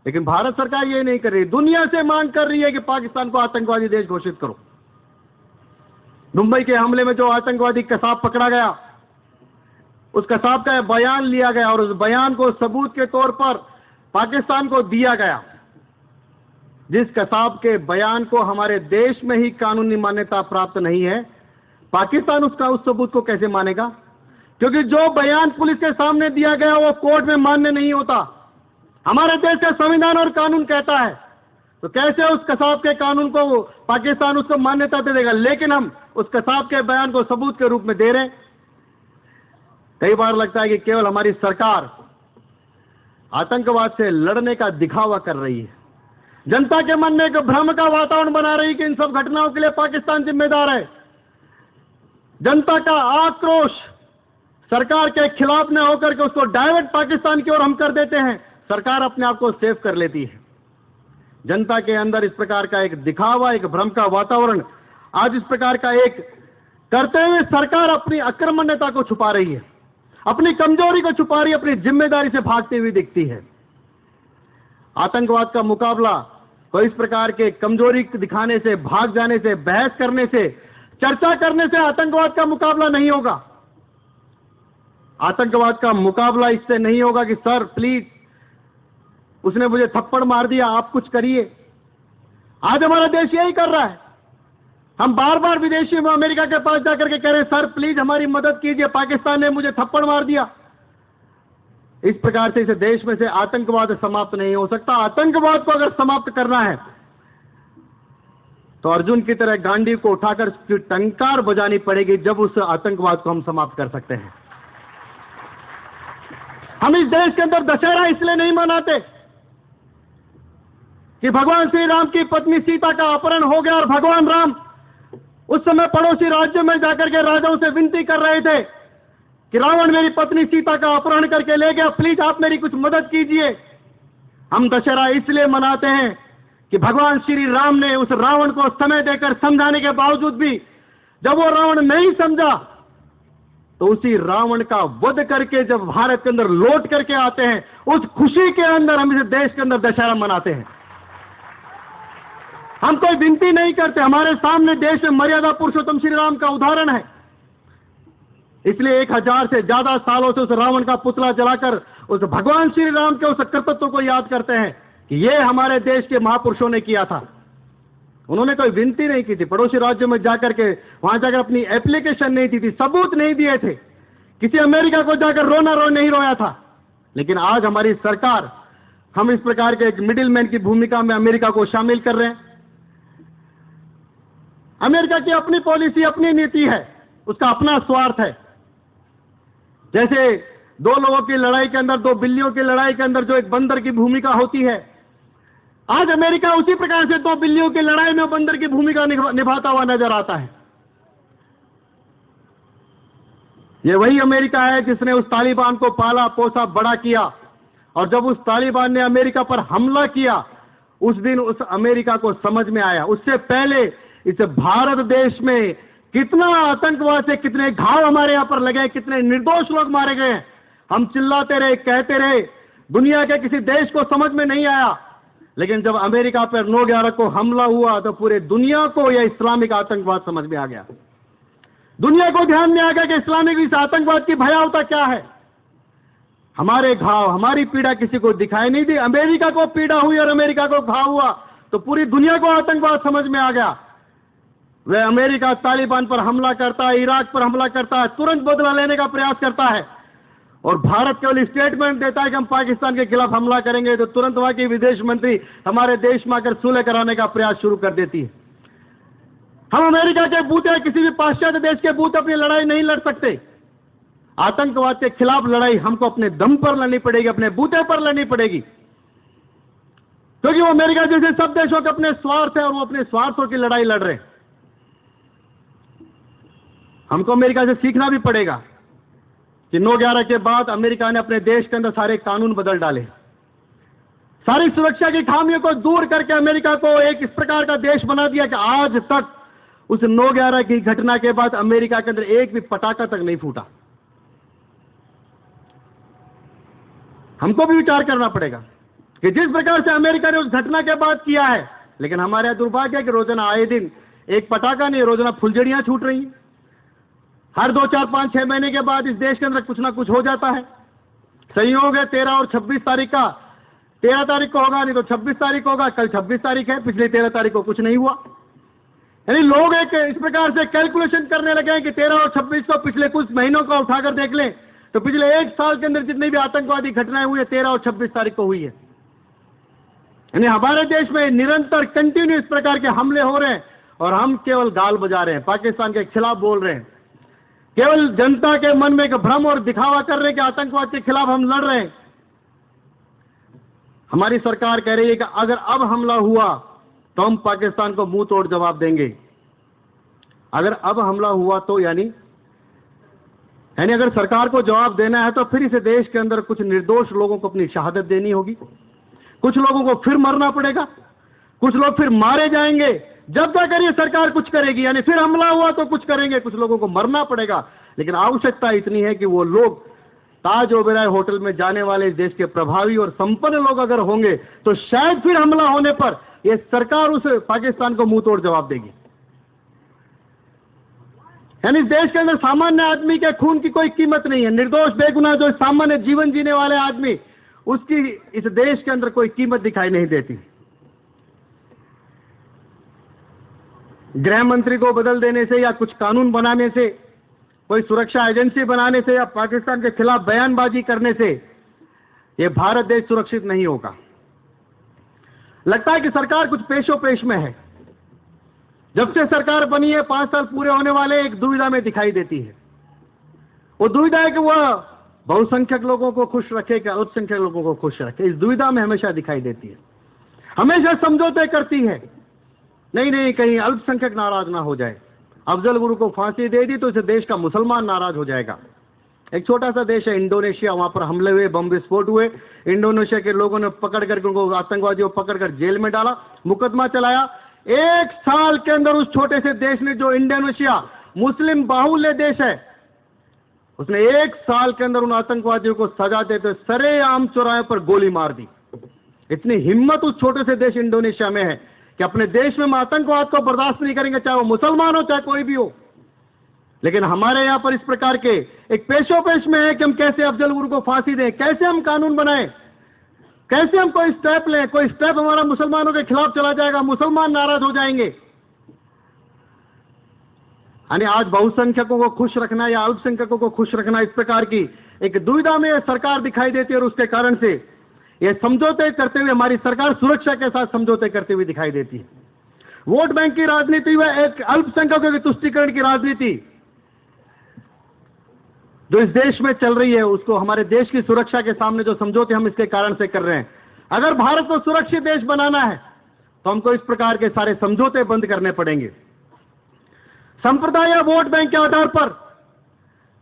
लेकिन भारत सरकार ये नहीं कर रही। दुनिया से मांग कर रही है कि पाकिस्तान को आतंकवादी देश घोषित करो। मुंबई के हमले में जो आतंकवादी कसाब पकड़ा गया, उस कसाब का बयान लिया गया और उस बयान को सबूत के तौर पर पाकिस्तान को दिया गया। जिस कसाब के बयान को हमारे देश में ही कानूनी मान्यता प्राप्त नहीं है, पाकिस्तान उस सबूत को कैसे मानेगा? क्योंकि जो बयान पुलिस के सामने दिया गया वो कोर्ट में मान्य नहीं होता। हमारे देश का संविधान और कानून कहता है, तो कैसे उस कसाब के कानून को पाकिस्तान उसको मान्यता दे देगा? लेकिन हम उस कसाब के बयान को सबूत के रूप में दे रहे हैं। कई बार लगता है कि केवल हमारी सरकार आतंकवाद से लड़ने का दिखावा कर रही है, जनता के मन में एक भ्रम का वातावरण बना रही है कि इन सब घटनाओं के लिए पाकिस्तान जिम्मेदार है। जनता का आक्रोश सरकार के खिलाफ न होकर के उसको डायवर्ट पाकिस्तान की ओर हम कर देते हैं, सरकार अपने आप को सेव कर लेती है। जनता के अंदर इस प्रकार का एक दिखावा, एक भ्रम का वातावरण आज इस प्रकार का एक करते हुए सरकार अपनी अक्रमण्यता को छुपा रही है, अपनी कमजोरी को छुपा रही है, अपनी जिम्मेदारी से भागती हुई दिखती है। आतंकवाद का मुकाबला कोई इस प्रकार के कमजोरी दिखाने से, भाग जाने से, बहस करने से, चर्चा करने से आतंकवाद का मुकाबला नहीं होगा। आतंकवाद का मुकाबला इससे नहीं होगा कि सर प्लीज उसने मुझे थप्पड़ मार दिया, आप कुछ करिए। आज हमारा देश यही कर रहा है। हम बार बार विदेशी में अमेरिका के पास जाकर के कह रहे हैं, सर प्लीज हमारी मदद कीजिए, पाकिस्तान ने मुझे थप्पड़ मार दिया। इस प्रकार से इस देश में से आतंकवाद समाप्त नहीं हो सकता। आतंकवाद को अगर समाप्त करना है तो अर्जुन की तरह गांडीव को उठाकर उसकी टंकार बजानी पड़ेगी, जब उस आतंकवाद को हम समाप्त कर सकते हैं। हम इस देश के अंदर दशहरा इसलिए नहीं मनाते कि भगवान श्री राम की पत्नी सीता का अपहरण हो गया और भगवान राम उस समय पड़ोसी राज्य में जाकर के राजाओं से विनती कर रहे थे कि रावण मेरी पत्नी सीता का अपहरण करके ले गया, प्लीज आप मेरी कुछ मदद कीजिए। हम दशहरा इसलिए मनाते हैं कि भगवान श्री राम ने उस रावण को समय देकर समझाने के बावजूद भी जब वो रावण नहीं समझा, तो उसी रावण का वध करके जब भारत के अंदर लौट करके आते हैं, उस खुशी के अंदर हम इस देश के अंदर दशहरा मनाते हैं। हम कोई विनती नहीं करते, हमारे सामने देश में मर्यादा पुरुषोत्तम श्री राम का उदाहरण है। इसलिए 1000 से ज्यादा सालों से उस रावण का पुतला जलाकर उस भगवान श्री राम के उस कर्तृत्व को याद करते हैं कि ये हमारे देश के महापुरुषों ने किया था। उन्होंने कोई विनती नहीं की थी, पड़ोसी राज्यों में जाकर के वहां जाकर अपनी एप्लीकेशन नहीं दी थी, सबूत नहीं दिए थे, किसी अमेरिका को जाकर नहीं रोया था। लेकिन आज हमारी सरकार, हम इस प्रकार के एक मिडिल मैन की भूमिका में अमेरिका को शामिल कर रहे हैं। अमेरिका की अपनी पॉलिसी, अपनी नीति है, उसका अपना स्वार्थ है। जैसे 2 लोगों की लड़ाई के अंदर, 2 बिल्लियों की लड़ाई के अंदर जो एक बंदर की भूमिका होती है, आज अमेरिका उसी प्रकार से 2 बिल्लियों की लड़ाई में बंदर की भूमिका निभाता हुआ नजर आता है। यह वही अमेरिका है जिसने उस तालिबान को पाला पोसा बड़ा किया, और जब उस तालिबान ने अमेरिका पर हमला किया, उस दिन उस अमेरिका को समझ में आया। उससे पहले इस भारत देश में कितना आतंकवाद से कितने घाव हमारे यहां पर लगे, कितने निर्दोष लोग मारे गए। हम चिल्लाते रहे, कहते रहे, दुनिया के किसी देश को समझ में नहीं आया। लेकिन जब अमेरिका पर 9/11 को हमला हुआ तो पूरे दुनिया को यह इस्लामिक आतंकवाद समझ में आ गया। दुनिया को ध्यान में आ गया कि इस्लामिक इस आतंकवाद की भयावता क्या है। हमारे घाव, हमारी पीड़ा किसी को दिखाई नहीं दी। अमेरिका को पीड़ा हुई और अमेरिका को घाव हुआ तो पूरी दुनिया को आतंकवाद समझ में आ गया। वह अमेरिका तालिबान पर हमला करता है, इराक पर हमला करता है, तुरंत बदला लेने का प्रयास करता है, और भारत केवल स्टेटमेंट देता है कि हम पाकिस्तान के खिलाफ हमला करेंगे तो तुरंत वहां की विदेश मंत्री हमारे देश में आकर सुलह कराने का प्रयास शुरू कर देती है। हम अमेरिका के बूते या किसी भी पाश्चात्य देश के बूते अपनी लड़ाई नहीं लड़ सकते। आतंकवाद के खिलाफ लड़ाई हमको अपने दम पर लड़नी पड़ेगी, अपने बूते पर लड़नी पड़ेगी, क्योंकि वो अमेरिका जैसे सब देशों के अपने स्वार्थ है और वो अपने स्वार्थों की लड़ाई लड़ रहे हैं। हमको अमेरिका से सीखना भी पड़ेगा कि 9/11 के बाद अमेरिका ने अपने देश के अंदर सारे कानून बदल डाले, सारी सुरक्षा की खामियों को दूर करके अमेरिका को एक इस प्रकार का देश बना दिया कि आज तक उस 9/11 की घटना के बाद अमेरिका के अंदर एक भी पटाखा तक नहीं फूटा। हमको भी विचार करना पड़ेगा कि जिस प्रकार से अमेरिका ने उस घटना के बाद किया है, लेकिन हमारे यहां दुर्भाग्य है कि रोजाना आए दिन एक पटाखा नहीं, रोजाना फुलझड़ियां छूट रही हैं। हर 2, 4, 5, 6 महीने के बाद इस देश के अंदर कुछ ना कुछ हो जाता है। संयोग है 13 और 26 तारीख का, 13 तारीख को होगा नहीं तो 26 तारीख होगा, कल 26 तारीख है, पिछली 13 तारीख को कुछ नहीं हुआ। यानी लोग एक इस प्रकार से कैलकुलेशन करने लगे हैं कि 13 और 26 को पिछले कुछ महीनों का उठाकर देख लें तो पिछले 1 साल के अंदर जितनी भी आतंकवादी घटनाएं हुई है 13 और 26 तारीख को हुई है। यानी हमारे देश में निरंतर कंटिन्यू इस प्रकार के हमले हो रहे हैं और हम केवल गाल बजा रहे हैं, पाकिस्तान के खिलाफ बोल रहे हैं, केवल जनता के मन में एक भ्रम और दिखावा कर रहे हैं कि आतंकवाद के खिलाफ हम लड़ रहे हैं। हमारी सरकार कह रही है कि अगर अब हमला हुआ तो हम पाकिस्तान को मुंह तोड़ जवाब देंगे। अगर अब हमला हुआ तो यानी अगर सरकार को जवाब देना है तो फिर इस देश के अंदर कुछ निर्दोष लोगों को अपनी शहादत देनी होगी, कुछ लोगों को फिर मरना पड़ेगा, कुछ लोग फिर मारे जाएंगे। जब तक ये सरकार कुछ करेगी, यानी फिर हमला हुआ तो कुछ करेंगे, कुछ लोगों को मरना पड़ेगा। लेकिन आवश्यकता इतनी है कि वो लोग ताज ओबेरॉय होटल में जाने वाले इस देश के प्रभावी और संपन्न लोग अगर होंगे तो शायद फिर हमला होने पर यह सरकार उस पाकिस्तान को मुंह तोड़ जवाब देगी। यानी इस देश के अंदर सामान्य आदमी के खून की कोई कीमत नहीं है। निर्दोष बेगुनाह जो सामान्य जीवन जीने वाले आदमी, उसकी इस देश के अंदर कोई कीमत दिखाई नहीं देती। गृह मंत्री को बदल देने से या कुछ कानून बनाने से, कोई सुरक्षा एजेंसी बनाने से या पाकिस्तान के खिलाफ बयानबाजी करने से यह भारत देश सुरक्षित नहीं होगा। लगता है कि सरकार कुछ पेशो पेश में है। जब से सरकार बनी है 5 साल पूरे होने वाले, एक दुविधा में दिखाई देती है। वो दुविधा है कि वह बहुसंख्यक लोगों को खुश रखे कि अल्पसंख्यक लोगों को खुश रखे, इस दुविधा में हमेशा दिखाई देती है। हमेशा समझौते करती है, नहीं कहीं अल्पसंख्यक नाराज ना हो जाए। अफजल गुरु को फांसी दे दी तो इस देश का मुसलमान नाराज हो जाएगा। एक छोटा सा देश है इंडोनेशिया, वहां पर हमले हुए, बम विस्फोट हुए, इंडोनेशिया के लोगों ने पकड़ करके उनको, आतंकवादियों को पकड़कर जेल में डाला, मुकदमा चलाया। 1 साल के अंदर उस छोटे से देश ने, जो इंडोनेशिया मुस्लिम बाहुल्य देश है, उसने 1 साल के अंदर उन आतंकवादियों को सजा देते सरेआम चौराहे पर गोली मार दी। इतनी हिम्मत उस छोटे से देश इंडोनेशिया में है कि अपने देश में हम आतंकवाद को बर्दाश्त नहीं करेंगे, चाहे वो मुसलमान हो चाहे कोई भी हो। लेकिन हमारे यहां पर इस प्रकार के एक पेशो पेश में है कि हम कैसे अफजल गुरु को फांसी दें, कैसे हम कानून बनाएं, कैसे हम कोई स्टेप लें, कोई स्टेप हमारा मुसलमानों के खिलाफ चला जाएगा, मुसलमान नाराज हो जाएंगे। यानी आज बहुसंख्यकों को खुश रखना या अल्पसंख्यकों को खुश रखना, इस प्रकार की एक दुविधा में सरकार दिखाई देती है और उसके कारण से यह समझौते करते हुए हमारी सरकार सुरक्षा के साथ समझौते करते हुए दिखाई देती है। वोट बैंक की राजनीति व एक अल्पसंख्यकों के तुष्टीकरण की राजनीति जो इस देश में चल रही है, उसको हमारे देश की सुरक्षा के सामने जो समझौते हम इसके कारण से कर रहे हैं। अगर भारत को सुरक्षित देश बनाना है तो हमको इस प्रकार के सारे समझौते बंद करने पड़ेंगे। संप्रदाय या वोट बैंक के आधार पर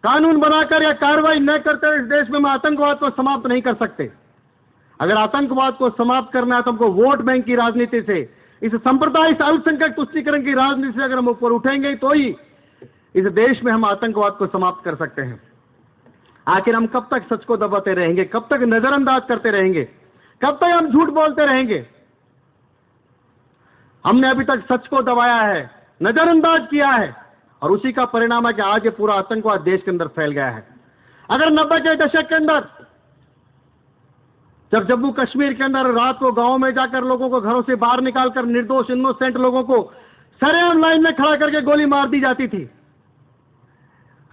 कानून बनाकर या कार्रवाई न करते हुए इस देश में हम आतंकवाद को समाप्त नहीं कर सकते। अगर आतंकवाद को समाप्त करना है तो हमको वोट बैंक की राजनीति से, इस संप्रदाय, इस अल्पसंख्यक तुष्टीकरण की राजनीति से अगर हम ऊपर उठेंगे तो ही इस देश में हम आतंकवाद को समाप्त कर सकते हैं। आखिर हम कब तक सच को दबाते रहेंगे, कब तक नजरअंदाज करते रहेंगे, कब तक हम झूठ बोलते रहेंगे? हमने अभी तक सच को दबाया है, नजरअंदाज किया है, और उसी का परिणाम है कि आज ये पूरा आतंकवाद देश के अंदर फैल गया है। अगर 90 के दशक के अंदर जब जम्मू कश्मीर के अंदर रात को गांव में जाकर लोगों को घरों से बाहर निकालकर निर्दोष इनोसेंट लोगों को सरेआम लाइन में खड़ा करके गोली मार दी जाती थी।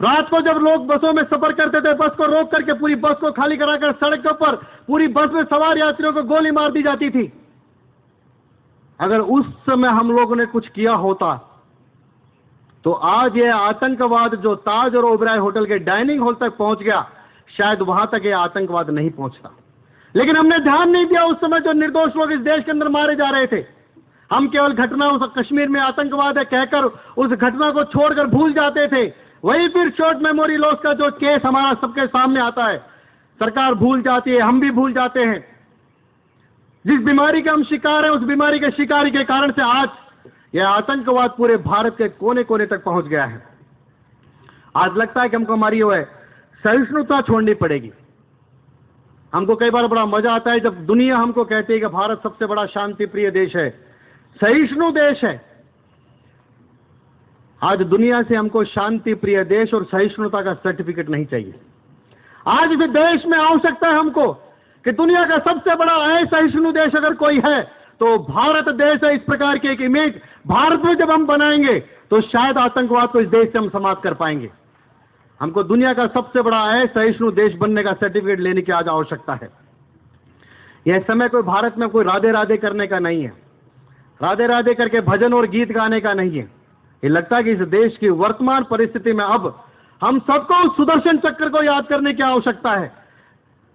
रात को जब लोग बसों में सफर करते थे, बस को रोक करके पूरी बस को खाली कराकर सड़क के ऊपर पूरी बस में सवार यात्रियों को गोली मार दी जाती थी। अगर उस समय हम लोगों ने कुछ किया होता तो आज ये आतंकवाद जो ताज और ओबराय होटल के डाइनिंग हॉल तक पहुंच गया, शायद वहां तक ये आतंकवाद नहीं पहुंचता। लेकिन हमने ध्यान नहीं दिया उस समय जो निर्दोष लोग इस देश के अंदर मारे जा रहे थे। हम केवल घटना उस कश्मीर में आतंकवाद है कहकर उस घटना को छोड़कर भूल जाते थे। वही फिर शॉर्ट मेमोरी लॉस का जो केस हमारा सबके सामने आता है, सरकार भूल जाती है, हम भी भूल जाते हैं। जिस बीमारी के हम शिकार हैं, उस बीमारी के शिकार के कारण से आज यह आतंकवाद पूरे भारत के कोने कोने तक पहुंच गया है। आज लगता है कि हमको हमारी वो है सहिष्णुता छोड़नी पड़ेगी। हमको कई बार बड़ा मजा आता है जब दुनिया हमको कहती है कि भारत सबसे बड़ा शांति प्रिय देश है, सहिष्णु देश है। आज दुनिया से हमको शांति प्रिय देश और सहिष्णुता का सर्टिफिकेट नहीं चाहिए। आज भी देश में आवश्यकता है हमको कि दुनिया का सबसे बड़ा असहिष्णु देश अगर कोई है तो भारत देश है। इस प्रकार की एक इमेज भारत में जब हम बनाएंगे तो शायद आतंकवाद को इस देश से हम समाप्त कर पाएंगे। हमको दुनिया का सबसे बड़ा असहिष्णु देश बनने का सर्टिफिकेट लेने की आज आवश्यकता है। यह समय कोई भारत में कोई राधे राधे करने का नहीं है, राधे राधे करके भजन और गीत गाने का नहीं है। ये लगता है कि इस देश की वर्तमान परिस्थिति में अब हम सबको उस सुदर्शन चक्र को याद करने की आवश्यकता है।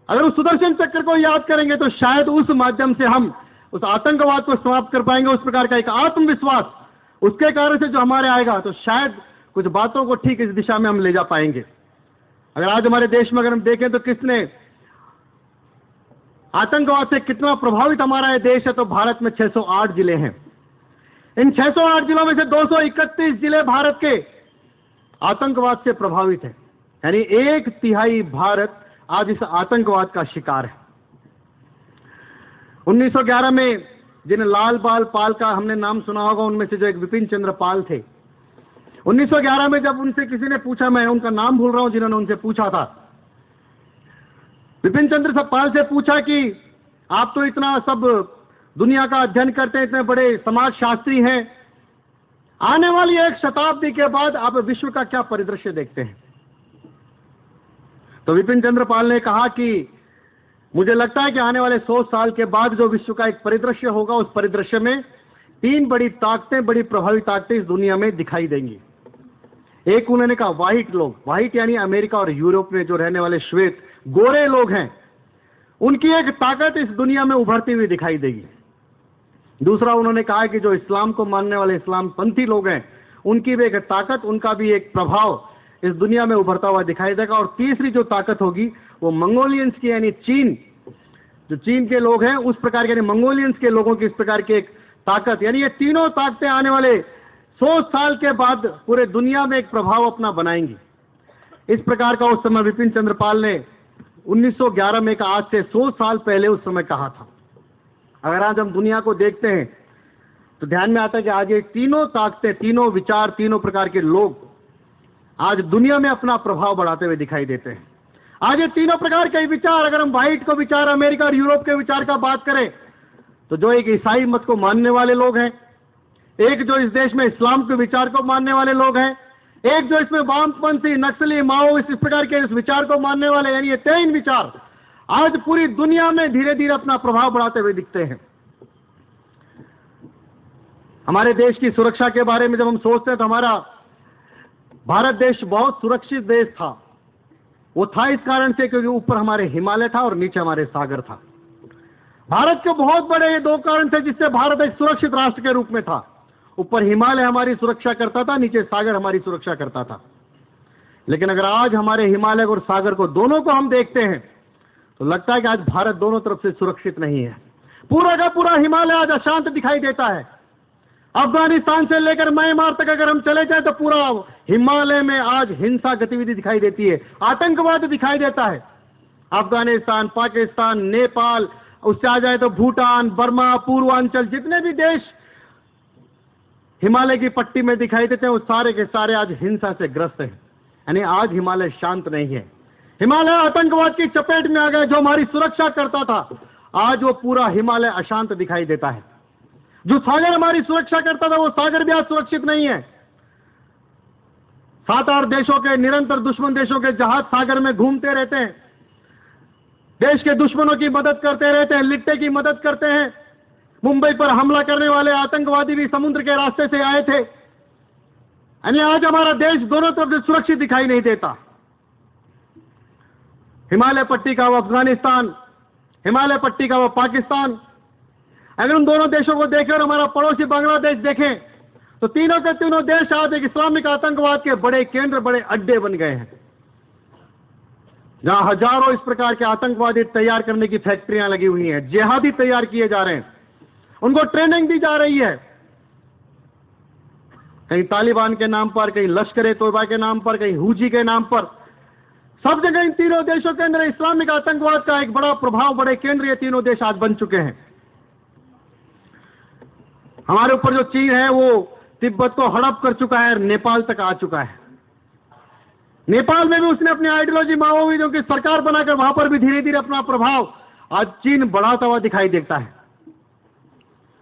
अगर उस सुदर्शन चक्र को याद करेंगे तो शायद उस माध्यम से हम उस आतंकवाद को समाप्त कर पाएंगे। उस प्रकार का एक आत्मविश्वास उसके कारण से जो हमारे आएगा तो शायद कुछ बातों को ठीक इस दिशा में हम ले जा पाएंगे। अगर आज हमारे देश में अगर हम देखें तो किसने आतंकवाद से कितना प्रभावित हमारा ये देश है, तो भारत में 608 जिले हैं। इन 608 जिलों में से 231 जिले भारत के आतंकवाद से प्रभावित हैं, यानी 1/3 भारत आज इस आतंकवाद का शिकार है। 1911 में जिन्हें लाल बाल पाल का हमने नाम सुना होगा, उनमें से जो एक विपिन चंद्र पाल थे, 1911 में जब उनसे किसी ने पूछा, मैं उनका नाम भूल रहा हूं जिन्होंने उनसे पूछा था, विपिन चंद्र पाल से पूछा कि आप तो इतना सब दुनिया का अध्ययन करते हैं, इतने बड़े समाज शास्त्री हैं, आने वाली 1 शताब्दी के बाद आप विश्व का क्या परिदृश्य देखते हैं? तो विपिन चंद्र पाल ने कहा कि मुझे लगता है कि आने वाले 100 साल के बाद जो विश्व का एक परिदृश्य होगा, उस परिदृश्य में 3 बड़ी ताकतें, बड़ी प्रभावी ताकतें इस दुनिया में दिखाई देंगी। एक उन्होंने कहा व्हाइट लोग, व्हाइट यानी अमेरिका और यूरोप में जो रहने वाले श्वेत गोरे लोग हैं, उनकी एक ताकत इस दुनिया में उभरती हुई दिखाई देगी। दूसरा उन्होंने कहा कि जो इस्लाम को मानने वाले इस्लाम पंथी लोग हैं, उनकी भी एक ताकत, उनका भी एक प्रभाव इस दुनिया में उभरता हुआ दिखाई देगा। और तीसरी जो ताकत होगी वो मंगोलियंस की, यानी चीन, जो चीन के लोग हैं उस प्रकार के, यानी मंगोलियंस के लोगों की इस प्रकार की एक ताकत, यानी ये तीनों ताकतें आने वाले 100 साल के बाद पूरे दुनिया में एक प्रभाव अपना बनाएंगी। इस प्रकार का उस समय विपिन चंद्र पाल ने 1911 में का, आज से 100 साल पहले उस समय कहा था। अगर आज हम दुनिया को देखते हैं तो ध्यान में आता है कि आज ये तीनों ताकतें, तीनों विचार, तीनों प्रकार के लोग आज दुनिया में अपना प्रभाव बढ़ाते हुए दिखाई देते हैं। आज ये तीनों प्रकार के विचार, अगर हम व्हाइट को विचार, अमेरिका और यूरोप के विचार का बात करें तो जो एक ईसाई मत को मानने वाले लोग हैं, एक जो इस देश में इस्लाम के विचार को मानने वाले लोग हैं, एक जो इसमें वामपंथी, नक्सली, माओइस्ट इस प्रकार के इस विचार को मानने वाले, यानी ये 3 विचार आज पूरी दुनिया में धीरे धीरे अपना प्रभाव बढ़ाते हुए दिखते हैं। हमारे देश की सुरक्षा के बारे में जब हम सोचते हैं तो हमारा भारत देश बहुत सुरक्षित देश था। वो था इस कारण से क्योंकि ऊपर हमारे हिमालय था और नीचे हमारे सागर था। भारत के बहुत बड़े ये 2 कारण थे जिससे भारत एक सुरक्षित राष्ट्र के रूप में था। ऊपर हिमालय हमारी सुरक्षा करता था, नीचे सागर हमारी सुरक्षा करता था। लेकिन अगर आज हमारे हिमालय और सागर को, दोनों को हम देखते हैं तो लगता है कि आज भारत दोनों तरफ से सुरक्षित नहीं है। पूरा का पूरा हिमालय आज अशांत दिखाई देता है। अफगानिस्तान से लेकर म्यांमार तक अगर हम चले जाए तो पूरा हिमालय में आज हिंसा गतिविधि दिखाई देती है, आतंकवाद दिखाई देता है। अफगानिस्तान, पाकिस्तान, नेपाल, उससे आ जाए तो भूटान, बर्मा, पूर्वांचल, जितने भी देश हिमालय की पट्टी में दिखाई देते हैं वो सारे के सारे आज हिंसा से ग्रस्त हैं। यानी आज हिमालय शांत नहीं है। हिमालय आतंकवाद की चपेट में आ गया। जो हमारी सुरक्षा करता था, आज वो पूरा हिमालय अशांत दिखाई देता है। जो सागर हमारी सुरक्षा करता था वो सागर भी आज सुरक्षित नहीं है। 7-8 देशों के निरंतर दुश्मन देशों के जहाज सागर में घूमते रहते हैं, देश के दुश्मनों की मदद करते रहते हैं, लिट्टे की मदद करते हैं। मुंबई पर हमला करने वाले आतंकवादी भी समुद्र के रास्ते से आए थे। यानी आज हमारा देश दोनों तरफ से सुरक्षित दिखाई नहीं देता। हिमालय पट्टी का वो अफगानिस्तान, हिमालय पट्टी का वो पाकिस्तान, अगर उन दोनों देशों को देखें और हमारा पड़ोसी बांग्लादेश देखें तो तीनों के तीनों देश आज एक इस्लामिक आतंकवाद के बड़े केंद्र, बड़े अड्डे बन गए हैं, जहां हजारों इस प्रकार के आतंकवादी तैयार करने की फैक्ट्रियां लगी हुई हैं, जिहादी तैयार किए जा रहे हैं, उनको ट्रेनिंग दी जा रही है, कहीं तालिबान के नाम पर, कहीं लश्कर-ए-तोयबा के नाम पर, कहीं हुजी के नाम पर। सब जगह इन तीनों देशों के अंदर इस्लामिक आतंकवाद का एक बड़ा प्रभाव, बड़े केंद्र ये तीनों देश आज बन चुके हैं। हमारे ऊपर जो चीन है वो तिब्बत को हड़प कर चुका है, नेपाल तक आ चुका है। नेपाल में भी उसने अपनी आइडियोलॉजी माओवादियों की सरकार बनाकर वहां पर भी धीरे धीरे अपना प्रभाव आज चीन बढ़ाता हुआ दिखाई देता है।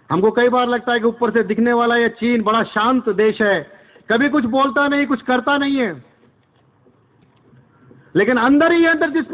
हमको कई बार लगता है कि ऊपर से दिखने वाला यह चीन बड़ा शांत देश है, कभी कुछ बोलता नहीं, कुछ करता नहीं है, लेकिन अंदर ही अंदर जिस